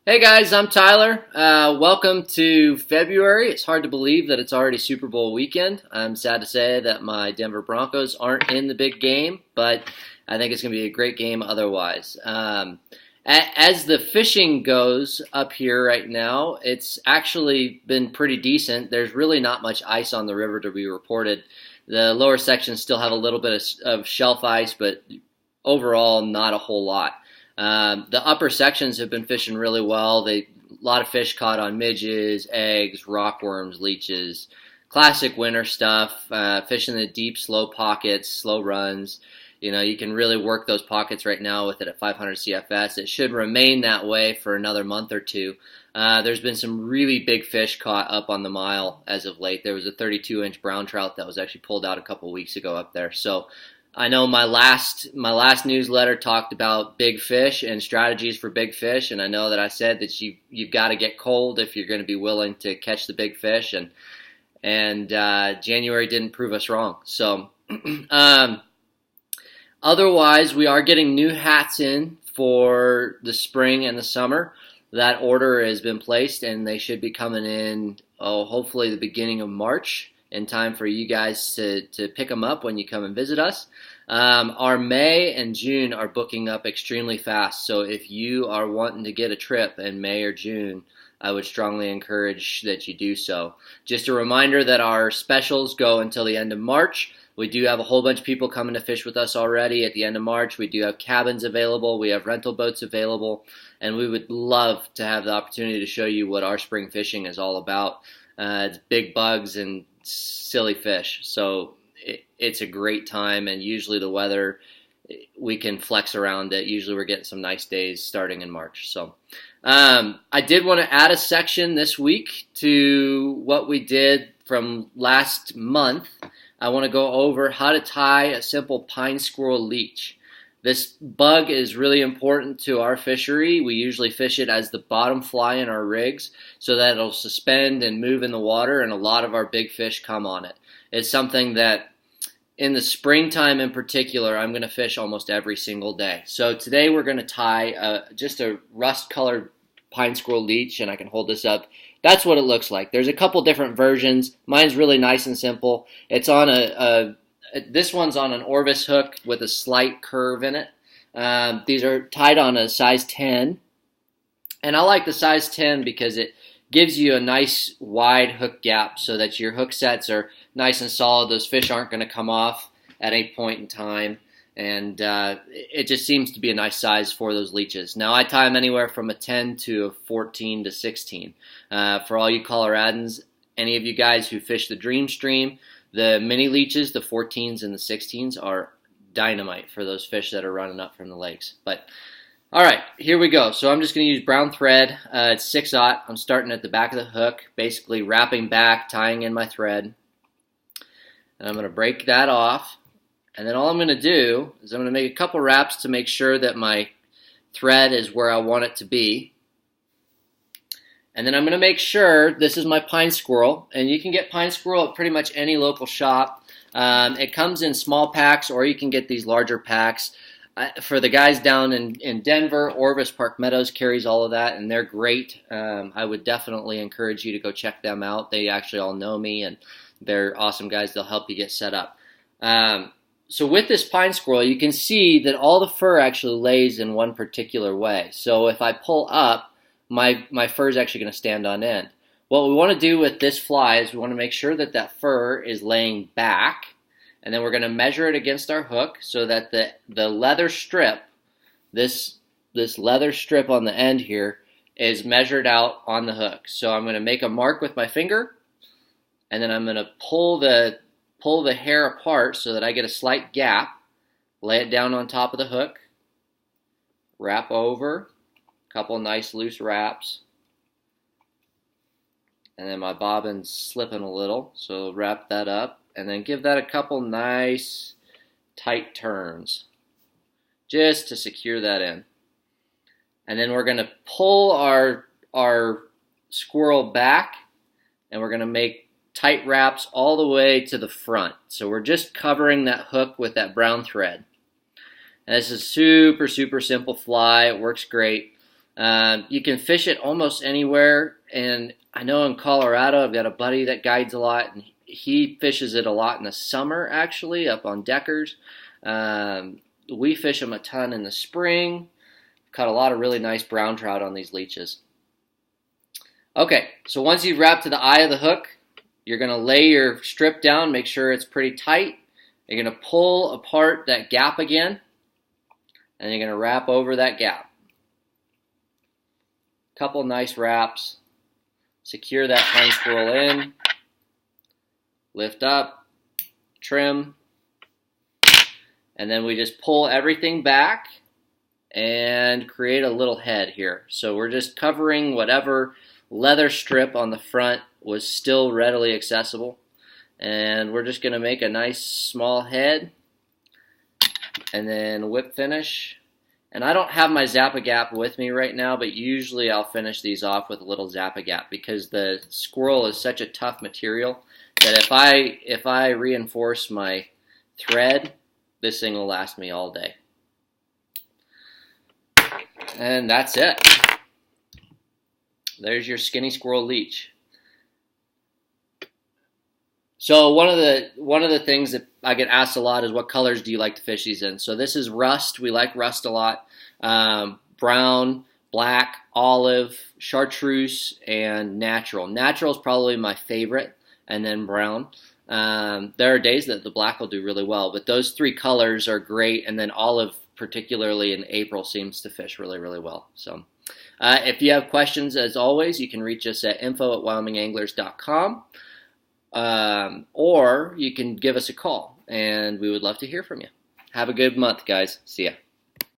Hey guys, I'm Tyler. Welcome to February. It's hard to believe that it's already Super Bowl weekend. I'm sad to say that my Denver Broncos aren't in the big game, but I think it's going to be a great game otherwise. As the fishing goes up here right now, it's actually been pretty decent. There's really not much ice on the river to be reported. The lower sections still have a little bit of shelf ice, but overall, not a whole lot. The upper sections have been fishing really well. A lot of fish caught on midges, eggs, rockworms, leeches, classic winter stuff. Fishing the deep, slow pockets, slow runs. You know, you can really work those pockets right now with it at 500 CFS. It should remain that way for another month or two. There's been some really big fish caught up on the mile as of late. There was a 32-inch brown trout that was actually pulled out a couple weeks ago up there. So I know my last newsletter talked about big fish and strategies for big fish, and I know that I said that you've got to get cold if you're going to be willing to catch the big fish, and January didn't prove us wrong. So otherwise, we are getting new hats in for the spring and the summer. That order has been placed, and they should be coming in, hopefully the beginning of March, in time for you guys to pick them up when you come and visit us. Our May and June are booking up extremely fast, so if you are wanting to get a trip in May or June, I would strongly encourage that you do so. Just a reminder that our specials go until the end of March. We do have a whole bunch of people coming to fish with us already at the end of March. We do have cabins available. We have rental boats available. And we would love to have the opportunity to show you what our spring fishing is all about. It's big bugs and silly fish. So it's a great time, and usually the weather, we can flex around it. Usually we're getting some nice days starting in March. So I did want to add a section this week to what we did from last month. I want to go over how to tie a simple pine squirrel leech. This bug is really important to our fishery. We usually fish it as the bottom fly in our rigs so that it'll suspend and move in the water, and a lot of our big fish come on it. It's something that in the springtime in particular, I'm going to fish almost every single day. So today we're going to tie just a rust-colored pine squirrel leech, and I can hold this up. That's what it looks like. There's a couple different versions. Mine's really nice and simple. It's on this one's on an Orvis hook with a slight curve in it. These are tied on a size 10. And I like the size 10 because it gives you a nice wide hook gap so that your hook sets are nice and solid. Those fish aren't going to come off at any point in time. And it just seems to be a nice size for those leeches. Now, I tie them anywhere from a 10 to a 14 to 16. For all you Coloradans, any of you guys who fish the Dream Stream, the mini leeches, the 14s and the 16s, are dynamite for those fish that are running up from the lakes. But all right, here we go. So I'm just going to use brown thread. It's 6/0. I'm starting at the back of the hook, basically wrapping back, tying in my thread. And I'm going to break that off. And then all I'm going to do is I'm going to make a couple wraps to make sure that my thread is where I want it to be. And then I'm going to make sure this is my pine squirrel. And you can get pine squirrel at pretty much any local shop. It comes in small packs, or you can get these larger packs. For the guys down in Denver, Orvis Park Meadows carries all of that, and they're great. I would definitely encourage you to go check them out. They actually all know me, and they're awesome guys. They'll help you get set up. So with this pine squirrel, you can see that all the fur actually lays in one particular way. So if I pull up, my fur is actually going to stand on end. What we want to do with this fly is we want to make sure that that fur is laying back, and then we're going to measure it against our hook so that the leather strip, this leather strip on the end here, is measured out on the hook. So I'm going to make a mark with my finger, and then I'm going to pull the hair apart so that I get a slight gap, lay it down on top of the hook, wrap over, a couple nice loose wraps, and then my bobbin's slipping a little, so wrap that up, and then give that a couple nice tight turns just to secure that in. And then we're going to pull our squirrel back, and we're going to make tight wraps all the way to the front. So we're just covering that hook with that brown thread. And this is super, super simple fly. It works great. You can fish it almost anywhere, and I know in Colorado I've got a buddy that guides a lot, and he fishes it a lot in the summer, actually, up on Deckers. We fish them a ton in the spring. Caught a lot of really nice brown trout on these leeches. Okay, so once you've wrapped to the eye of the hook, you're going to lay your strip down, make sure it's pretty tight. You're going to pull apart that gap again, and you're going to wrap over that gap. Couple nice wraps. Secure that pine squirrel in. Lift up, trim, and then we just pull everything back and create a little head here. So we're just covering whatever leather strip on the front was still readily accessible. And we're just going to make a nice small head and then whip finish. And I don't have my Zap-A-Gap with me right now, but usually I'll finish these off with a little Zap-A-Gap because the squirrel is such a tough material that if I reinforce my thread, this thing will last me all day. And that's it. There's your Skinny Squirrel Leech. So one of the things that I get asked a lot is, what colors do you like to fish these in? So this is rust. We like rust a lot. Brown, black, olive, chartreuse, and natural. Natural is probably my favorite, and then brown. There are days that the black will do really well, but those three colors are great, and then olive, particularly in April, seems to fish really, really well. So if you have questions, as always, you can reach us at info@wyominganglers.com. Or you can give us a call, and we would love to hear from you. Have a good month, guys. See ya.